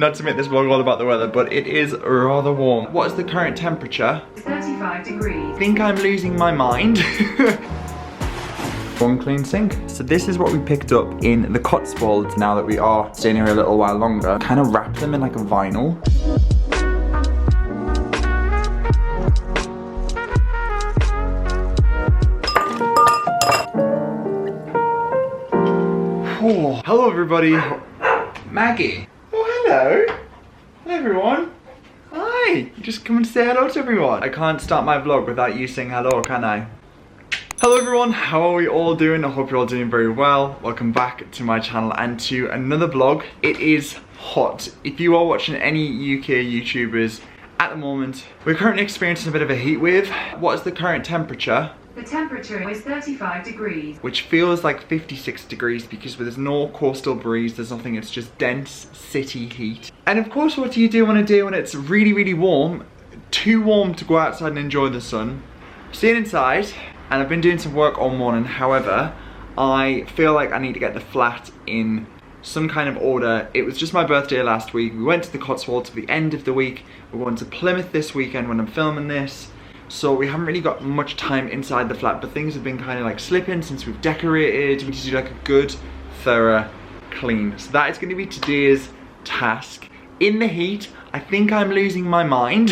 Not to make this vlog all about the weather, but it is rather warm. What is the current temperature? 35 degrees. I think I'm losing my mind. One clean sink. So this is what we picked up in the Cotswolds now that we are staying here a little while longer. Kind of wrap them in like a vinyl. Oh, hello everybody. Maggie. Oh, hello. Hello everyone. Hi. You just come and say hello to everyone. I can't start my vlog without you saying hello, can I? Hello everyone, how are we all doing? I hope you're all doing very well. Welcome back to my channel and to another vlog. It is hot. If you are watching any UK YouTubers at the moment, we're currently experiencing a bit of a heat wave. What is the current temperature? The temperature is 35 degrees. Which feels like 56 degrees because there's no coastal breeze, there's nothing, it's just dense city heat. And of course, what do you do on a day when it's really, really warm? Too warm to go outside and enjoy the sun. Staying inside, and I've been doing some work all morning. However, I feel like I need to get the flat in some kind of order. It was just my birthday last week. We went to the Cotswolds for the end of the week. We're going to Plymouth this weekend when I'm filming this. So we haven't really got much time inside the flat, but things have been kind of like slipping since we've decorated. We need to do like a good, thorough clean. So that is going to be today's task. In the heat, I think I'm losing my mind.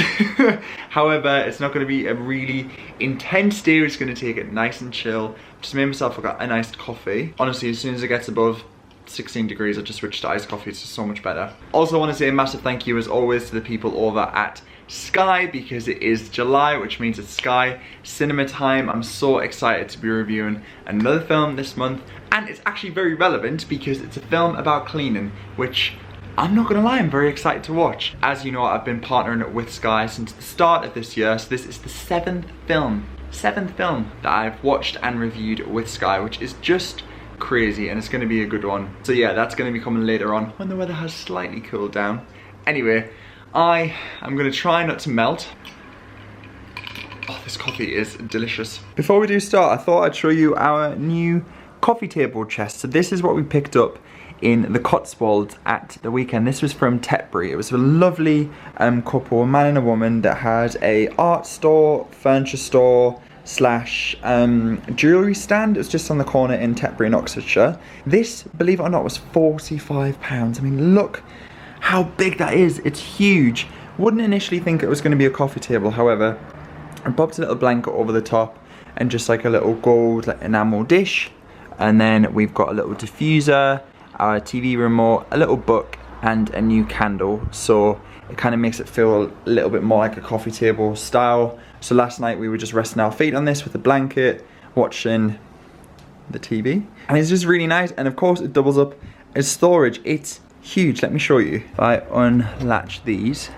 However, it's not going to be a really intense day. We're just going to take it nice and chill. Just made myself a nice coffee. Honestly, as soon as it gets above 16 degrees, I just switched to iced coffee. It's just so much better. Also, I want to say a massive thank you as always to the people over at Sky, because it is July, which means it's Sky cinema time. I'm so excited to be reviewing another film this month, and it's actually very relevant because it's a film about cleaning, which I'm not gonna lie, I'm very excited to watch. As you know, I've been partnering with Sky since the start of this year, so this is the seventh film that I've watched and reviewed with Sky, which is just crazy, and it's gonna be a good one. So yeah, that's gonna be coming later on when the weather has slightly cooled down. Anyway, I am gonna try not to melt. Oh, this coffee is delicious. Before we do start, I thought I'd show you our new coffee table chest. So this is what we picked up in the Cotswolds at the weekend. This was from Tetbury. It was a lovely couple, a man and a woman, that had a art store, furniture store, slash jewellery stand. It was just on the corner in Tetbury in Oxfordshire. This, believe it or not, was £45. I mean, look how big that is. It's huge. Wouldn't initially think it was going to be a coffee table. However, I popped a little blanket over the top and just like a little gold like enamel dish, and then we've got a little diffuser, our TV remote, a little book, and a new candle. So it kind of makes it feel a little bit more like a coffee table style. So last night we were just resting our feet on this with a blanket, watching the TV, and it's just really nice. And of course it doubles up as storage. It's huge. Let me show you. If I unlatch these,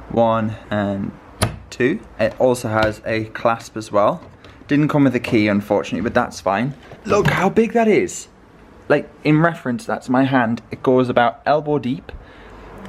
1 and 2, it also has a clasp as well. Didn't come with a key, unfortunately, but that's fine. Look how big that is. Like, in reference, that's my hand. It goes about elbow deep,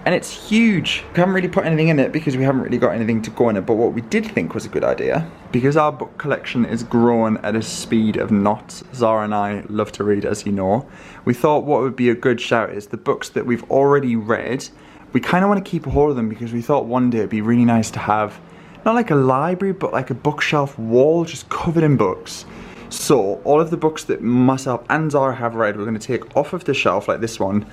and it's huge. We haven't really put anything in it because we haven't really got anything to go in it, but what we did think was a good idea, because our book collection is growing at a speed of knots. Zara and I love to read, as you know. We thought what would be a good shout is the books that we've already read. We kind of want to keep a hold of them because we thought one day it'd be really nice to have, not like a library, but like a bookshelf wall just covered in books. So all of the books that myself and Zara have read, we're going to take off of the shelf, like this one.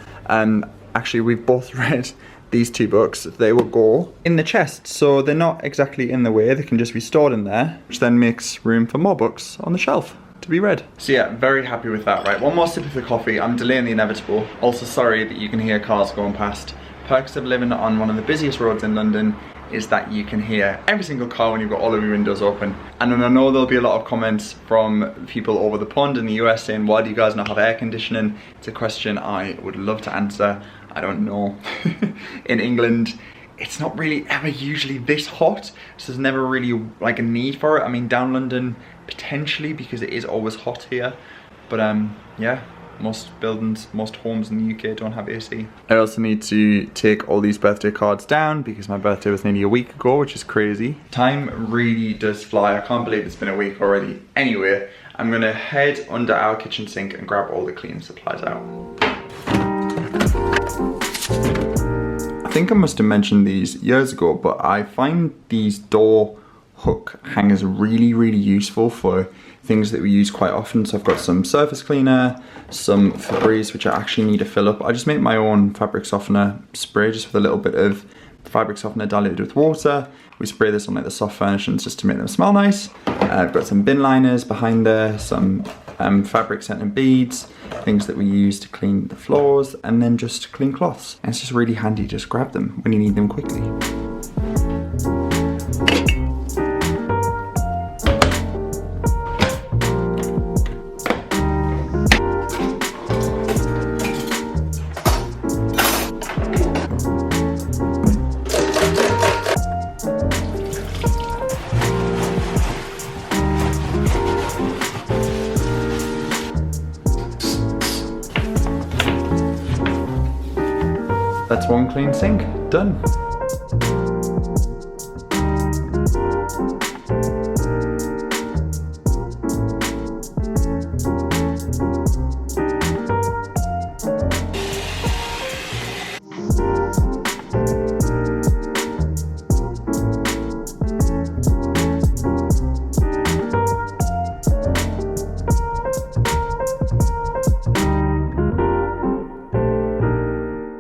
Actually, we've both read these 2 books. They will go in the chest, so they're not exactly in the way. They can just be stored in there, which then makes room for more books on the shelf to be read. So yeah, very happy with that. Right, one more sip of the coffee. I'm delaying the inevitable. Also sorry that you can hear cars going past. Perks of living on one of the busiest roads in London is that you can hear every single car when you've got all of your windows open. And then I know there'll be a lot of comments from people over the pond in the US saying, why do you guys not have air conditioning? It's a question I would love to answer. I don't know. In England, it's not really ever usually this hot, so there's never really like a need for it. I mean, down London, potentially, because it is always hot here. But yeah. Most buildings, most homes in the UK don't have AC. I also need to take all these birthday cards down because my birthday was nearly a week ago, which is crazy. Time really does fly. I can't believe it's been a week already. Anyway, I'm gonna head under our kitchen sink and grab all the cleaning supplies out. think I must have mentioned these years ago, but I find these door hook hangers really, really useful for things that we use quite often. So I've got some surface cleaner, some Febreze, which I actually need to fill up. I just make my own fabric softener spray, just with a little bit of fabric softener diluted with water. We spray this on like the soft furnishings just to make them smell nice. I've got some bin liners behind there, some fabric scent and beads, things that we use to clean the floors, and then just clean cloths. And it's just really handy to just grab them when you need them quickly. That's one clean sink, done.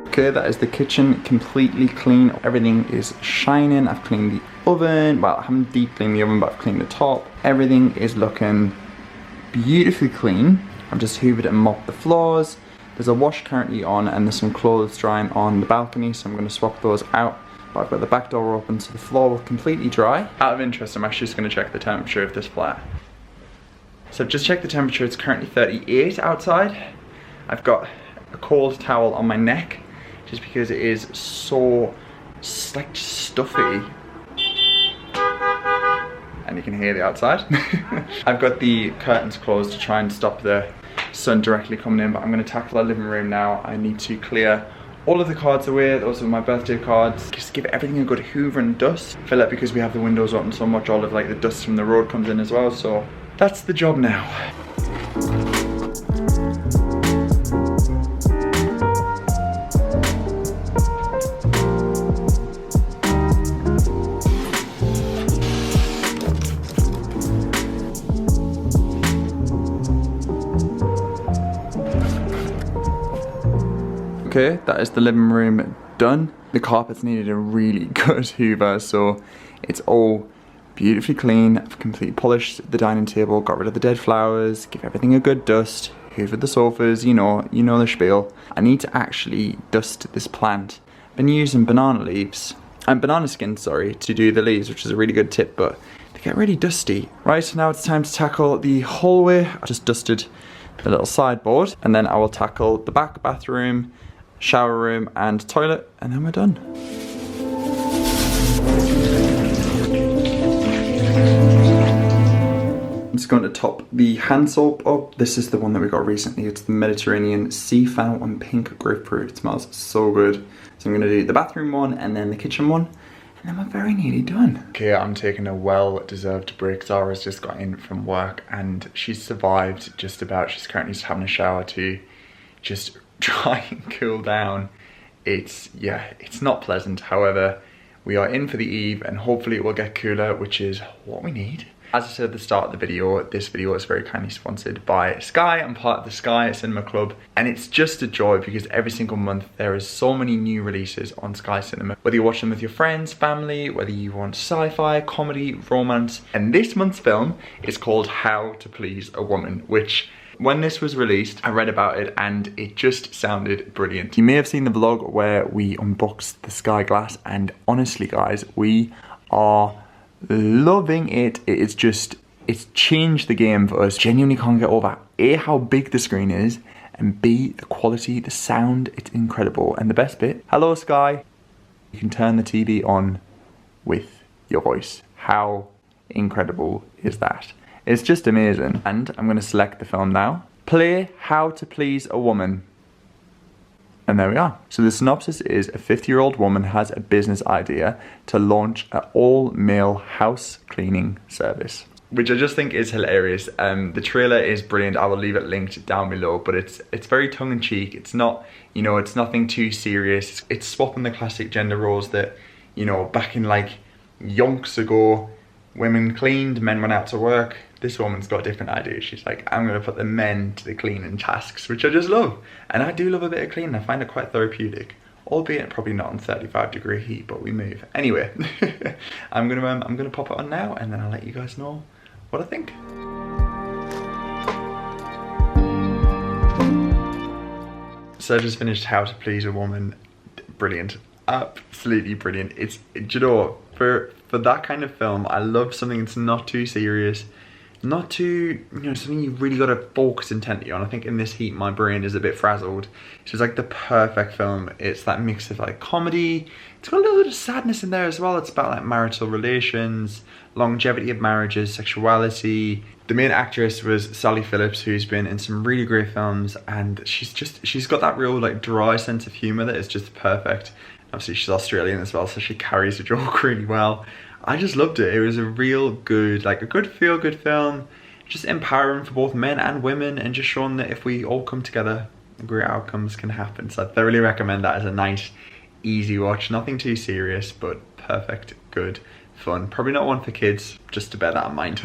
Okay, that is the kitchen completely clean. Everything is shining. I've cleaned the oven. Well, I haven't deep cleaned the oven, but I've cleaned the top. Everything is looking beautifully clean. I've just hoovered and mopped the floors. There's a wash currently on and there's some clothes drying on the balcony, so I'm going to swap those out. But I've got the back door open so the floor will completely dry. Out of interest, I'm actually just going to check the temperature of this flat. So I've just checked the temperature. It's currently 38 outside. I've got a cold towel on my neck, just because it is so like stuffy. And you can hear the outside. I've got the curtains closed to try and stop the sun directly coming in, but I'm going to tackle our living room now. I need to clear all of the cards away. Those are my birthday cards. Just give everything a good hoover and dust. I feel like because we have the windows open so much, all of like the dust from the road comes in as well. So that's the job now. Okay, that is the living room done. The carpets needed a really good hoover, so it's all beautifully clean. I've completely polished the dining table, got rid of the dead flowers, give everything a good dust, hoovered the sofas, you know the spiel. I need to actually dust this plant. I've been using banana leaves, and banana skin, sorry, to do the leaves, which is a really good tip, but they get really dusty. Right, so now it's time to tackle the hallway. I just dusted the little sideboard, and then I will tackle the back bathroom, shower room and toilet, and then we're done. I'm just going to top the hand soap up. This is the one that we got recently. It's the Mediterranean Sea Fowl and Pink Grapefruit. It smells so good. So I'm going to do the bathroom one and then the kitchen one, and then we're very nearly done. Okay, I'm taking a well-deserved break. Zara's just got in from work and she's survived just about. She's currently just having a shower to just try and cool down. It's not pleasant. However, we are in for the eve and hopefully it will get cooler, which is what we need. As I said at the start of the video, this video is very kindly sponsored by Sky. I'm part of the Sky Cinema Club, and it's just a joy because every single month there is so many new releases on Sky Cinema. Whether you watch them with your friends, family, whether you want sci-fi, comedy, romance. And this month's film is called How to Please a Woman, which when this was released, I read about it and it just sounded brilliant. You may have seen the vlog where we unboxed the Sky Glass, and honestly guys, we are loving it. It's changed the game for us. Genuinely can't get over A, how big the screen is, and B, the quality, the sound, it's incredible. And the best bit, hello Sky, you can turn the TV on with your voice. How incredible is that? It's just amazing. And I'm going to select the film now. Play How to Please a Woman. And there we are. So the synopsis is a 50-year-old woman has a business idea to launch an all-male house cleaning service. which I just think is hilarious. The trailer is brilliant. I will leave it linked down below, but it's very tongue-in-cheek. It's not, you know, it's nothing too serious. It's swapping the classic gender roles that, you know, back in like yonks ago, women cleaned, men went out to work. This woman's got a different idea. She's like, I'm gonna put the men to the cleaning tasks, which I just love. And I do love a bit of cleaning. I find it quite therapeutic. Albeit probably not in 35-degree heat, but we move. Anyway, I'm gonna pop it on now, and then I'll let you guys know what I think. So I just finished How to Please a Woman. Brilliant, absolutely brilliant. It's, do you know, for that kind of film, I love something that's not too serious, not too, you know, something you've really got to focus intently on. I think in this heat, my brain is a bit frazzled. It's just like the perfect film. It's that mix of like comedy. It's got a little bit of sadness in there as well. It's about like marital relations, longevity of marriages, sexuality. The main actress was Sally Phillips, who's been in some really great films, and she's got that real like dry sense of humor that is just perfect. Obviously she's Australian as well, so she carries the joke really well. I just loved it. It was a real good, like a good feel-good film, just empowering for both men and women, and just showing that if we all come together, great outcomes can happen. So I thoroughly recommend that as a nice, easy watch. Nothing too serious, but perfect, good fun. Probably not one for kids, just to bear that in mind.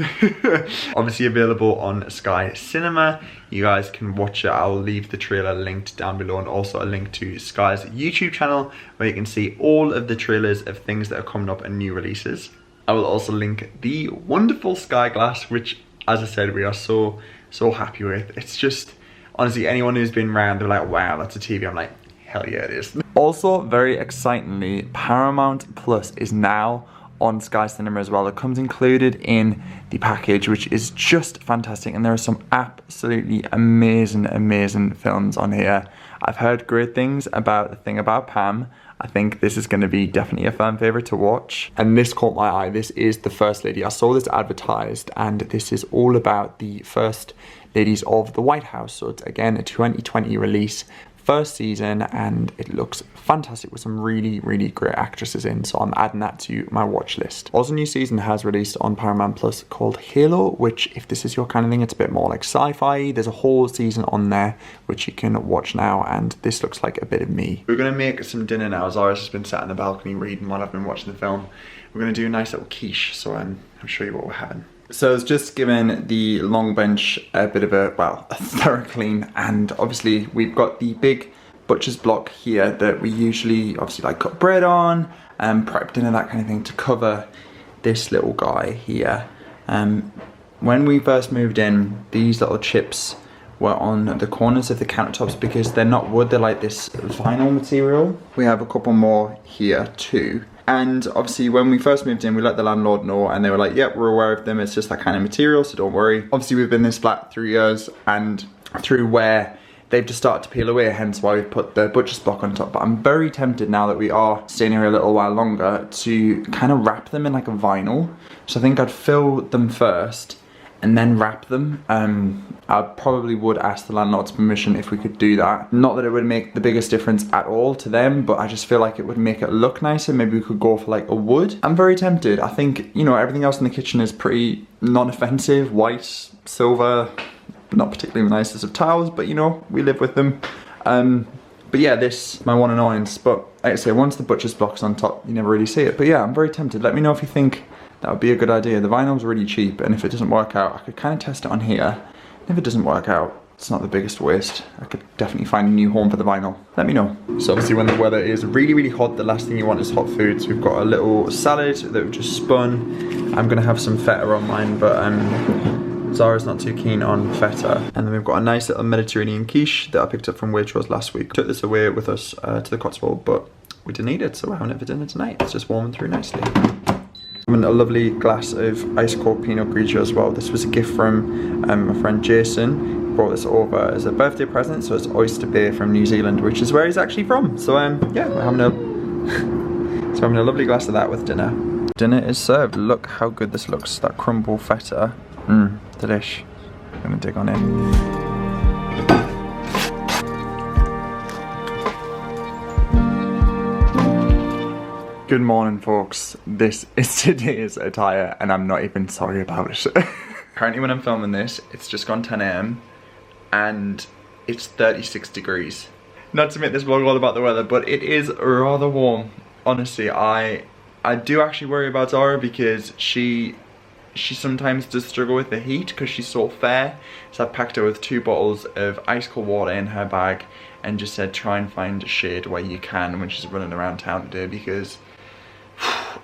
Obviously available on Sky Cinema. You guys can watch it. I'll leave the trailer linked down below, and also a link to Sky's YouTube channel where you can see all of the trailers of things that are coming up and new releases. I will also link the wonderful Sky Glass, which, as I said, we are so happy with. It's just, honestly, anyone who's been around, they're like, wow, that's a TV. I'm like, hell yeah, it is. Also, very excitingly, Paramount Plus is now on Sky Cinema as well. It comes included in the package, which is just fantastic, and there are some absolutely amazing films on here. I've heard great things about The Thing About Pam. I think this is going to be definitely a fan favourite to watch, and this caught my eye. This is The First Lady. I saw this advertised, and this is all about the first ladies of the White House. So it's again a 2020 release, first season, and it looks fantastic with some really great actresses in, so I'm adding that to my watch list. Also, a new season has released on Paramount Plus called Halo, which, if this is your kind of thing, it's a bit more like sci-fi. There's a whole season on there which you can watch now, and this looks like a bit of me. We're gonna make some dinner now. Zara's just been sat on the balcony reading while I've been watching the film. We're gonna do a nice little quiche, so I'll show you what we're having. So I was just giving the long bench a bit of a thorough clean, and obviously we've got the big butcher's block here that we usually obviously like cut bread on and prep dinner, that kind of thing, to cover this little guy here. When we first moved in, these little chips were on the corners of the countertops because they're not wood, they're like this vinyl material. We have a couple more here too. And obviously when we first moved in, we let the landlord know, and they were like, yep, we're aware of them, it's just that kind of material, so don't worry. Obviously we've been in this flat 3 years, and through where they've just started to peel away, hence why we've put the butcher's block on top. But I'm very tempted, now that we are staying here a little while longer, to kind of wrap them in like a vinyl. So I think I'd fill them first and then wrap them. I probably would ask the landlord's permission if we could do that. Not that it would make the biggest difference at all to them, but I just feel like it would make it look nicer. Maybe we could go for like a wood. I'm very tempted. I think, you know, everything else in the kitchen is pretty non-offensive. White, silver, not particularly the nicest of towels, but you know, we live with them. But yeah, this, my one annoyance. But like I say, once the butcher's block's on top, you never really see it. But yeah, I'm very tempted. Let me know if you think that would be a good idea. The vinyl's really cheap, and if it doesn't work out, I could kind of test it on here. If it doesn't work out, it's not the biggest waste. I could definitely find a new home for the vinyl. Let me know. So obviously when the weather is really hot, the last thing you want is hot food. So we've got a little salad that we've just spun. I'm gonna have some feta on mine, but Zara's not too keen on feta. And then we've got a nice little Mediterranean quiche that I picked up from Waitrose last week. Took this away with us to the Cotswold, but we didn't need it, so we're having it for dinner tonight. It's just warming through nicely. And a lovely glass of ice cold Pinot Grigio as well. This was a gift from my friend Jason. He brought this over as a birthday present, so it's oyster beer from New Zealand, which is where he's actually from. So yeah, we're having a lovely glass of that with dinner. Dinner is served. Look how good this looks. That crumble feta. Delish. I'm gonna dig on in. Good morning, folks. This is today's attire and I'm not even sorry about it. Currently when I'm filming this, it's just gone 10 AM and it's 36 degrees. Not to make this vlog all about the weather, but it is rather warm. Honestly, I do actually worry about Zara because she sometimes does struggle with the heat because she's so fair. So I packed her with 2 bottles of ice cold water in her bag and just said try and find a shade where you can when she's running around town today because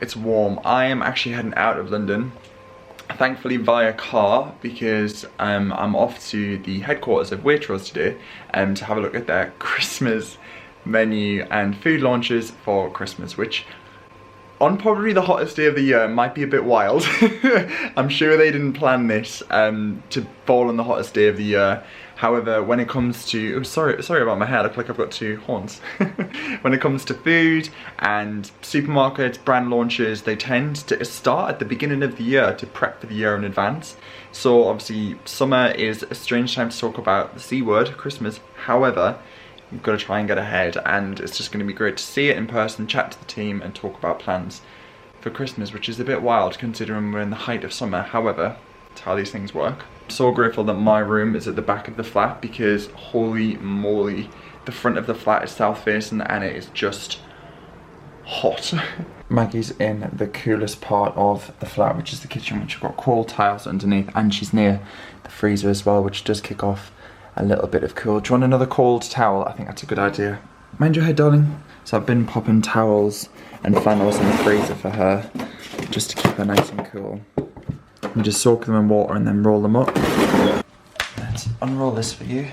it's warm. I am actually heading out of London, thankfully via car, because I'm off to the headquarters of Waitrose today to have a look at their Christmas menu and food launches for Christmas, which on probably the hottest day of the year might be a bit wild. I'm sure they didn't plan this to fall on the hottest day of the year. However, when it comes to, oh, sorry about my hair, I look like I've got 2 horns. When it comes to food and supermarkets, brand launches, they tend to start at the beginning of the year to prep for the year in advance. So obviously summer is a strange time to talk about the C word, Christmas. However, you've got to try and get ahead, and it's just going to be great to see it in person, chat to the team and talk about plans for Christmas, which is a bit wild considering we're in the height of summer. However, it's how these things work. I'm so grateful that my room is at the back of the flat because holy moly, the front of the flat is south facing and it is just hot. Maggie's in the coolest part of the flat, which is the kitchen, which has got cold tiles underneath, and she's near the freezer as well, which does kick off a little bit of cool. Do you want another cold towel? I think that's a good idea. Mind your head, darling. So I've been popping towels and flannels in the freezer for her, just to keep her nice and cool. You just soak them in water and then roll them up. Let's unroll this for you.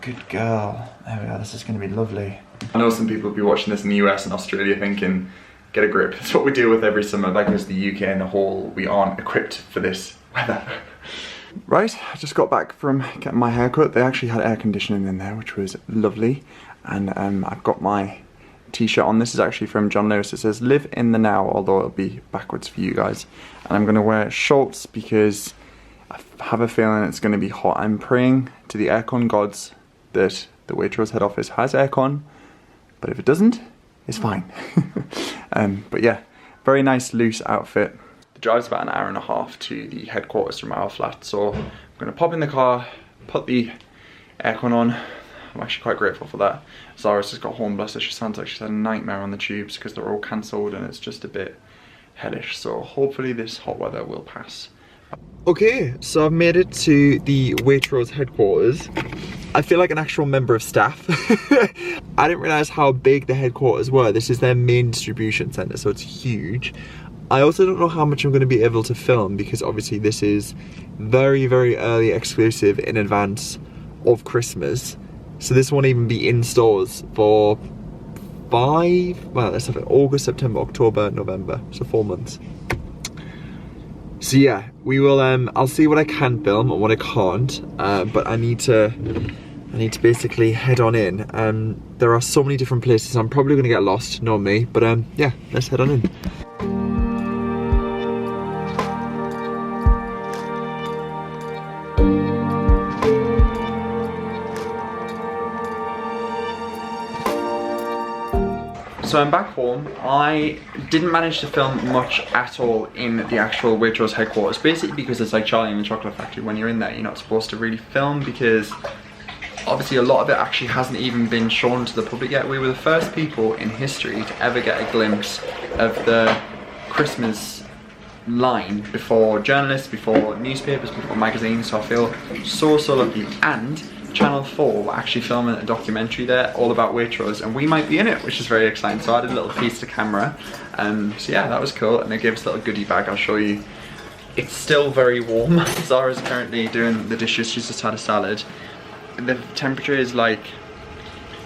Good girl. There we are, this is going to be lovely. I know some people will be watching this in the US and Australia thinking, get a grip. It's what we deal with every summer. That goes to the UK and the whole, we aren't equipped for this weather. Right, I just got back from getting my hair cut. They actually had air conditioning in there, which was lovely. And I've got my t-shirt on. This is actually from John Lewis. It says live in the now, although it'll be backwards for you guys. And I'm gonna wear shorts because I have a feeling it's gonna be hot. I'm praying to the aircon gods that the Waitrose head office has aircon, but if it doesn't, it's fine. But yeah, very nice loose outfit. The drive's about an hour and a half to the headquarters from our flat, so I'm gonna pop in the car, put the aircon on. I'm actually quite grateful for that. Zara's just got home, bless her. She sounds like she's had a nightmare on the tubes because they're all cancelled and it's just a bit hellish. So hopefully this hot weather will pass. Okay, so I've made it to the Waitrose headquarters. I feel like an actual member of staff. I didn't realise how big the headquarters were. This is their main distribution centre, so it's huge. I also don't know how much I'm going to be able to film because obviously this is very, very early exclusive in advance of Christmas. So this won't even be in stores for August, September, October, November, so 4 months. So yeah, we will. I'll see what I can film and what I can't. But I need to basically head on in. There are so many different places. I'm probably gonna get lost, know me. But yeah, let's head on in. So I'm back home. I didn't manage to film much at all in the actual Waitrose headquarters, basically because it's like Charlie and the Chocolate Factory. When you're in there, you're not supposed to really film because obviously a lot of it actually hasn't even been shown to the public yet. We were the first people in history to ever get a glimpse of the Christmas line before journalists, before newspapers, before magazines, so I feel so lucky. And Channel 4 were actually filming a documentary there all about Waitrose and we might be in it, which is very exciting. So I did a little piece to camera. So yeah, that was cool, and they gave us a little goodie bag. I'll show you. It's still very warm. Zara's currently doing the dishes. She's just had a salad. The temperature is like,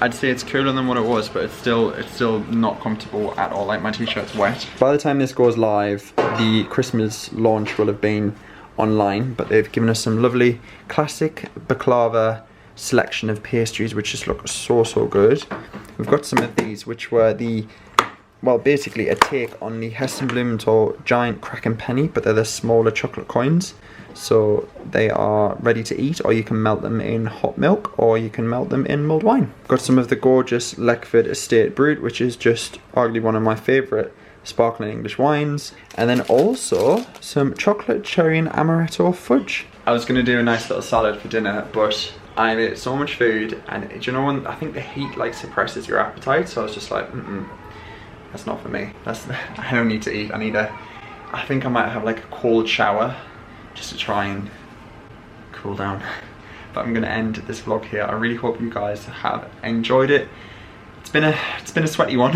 I'd say it's cooler than what it was, but it's still not comfortable at all. Like my t-shirt's wet. By the time this goes live, the Christmas launch will have been online, but they've given us some lovely classic baklava selection of pastries which just look so good. We've got some of these which were the well, basically a take on the Heston Blumenthal giant Kraken penny, but they're the smaller chocolate coins. So they are ready to eat, or you can melt them in hot milk, or you can melt them in mulled wine. Got some of the gorgeous Leckford Estate Brut, which is just arguably one of my favourite sparkling English wines. And then also some chocolate cherry and amaretto fudge. I was going to do a nice little salad for dinner, but I ate so much food, and do you know when I think the heat like suppresses your appetite, so I was just like, that's not for me. I don't need to eat. I think I might have like a cold shower just to try and cool down. But I'm gonna end this vlog here. I really hope you guys have enjoyed it. It's been a sweaty one.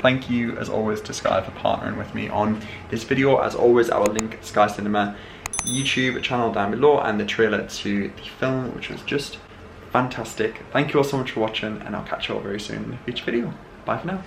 Thank you as always to Sky for partnering with me on this video. As always, I will link Sky Cinema YouTube channel down below and the trailer to the film, which was just fantastic. Thank you all so much for watching, and I'll catch you all very soon in a future video. Bye for now.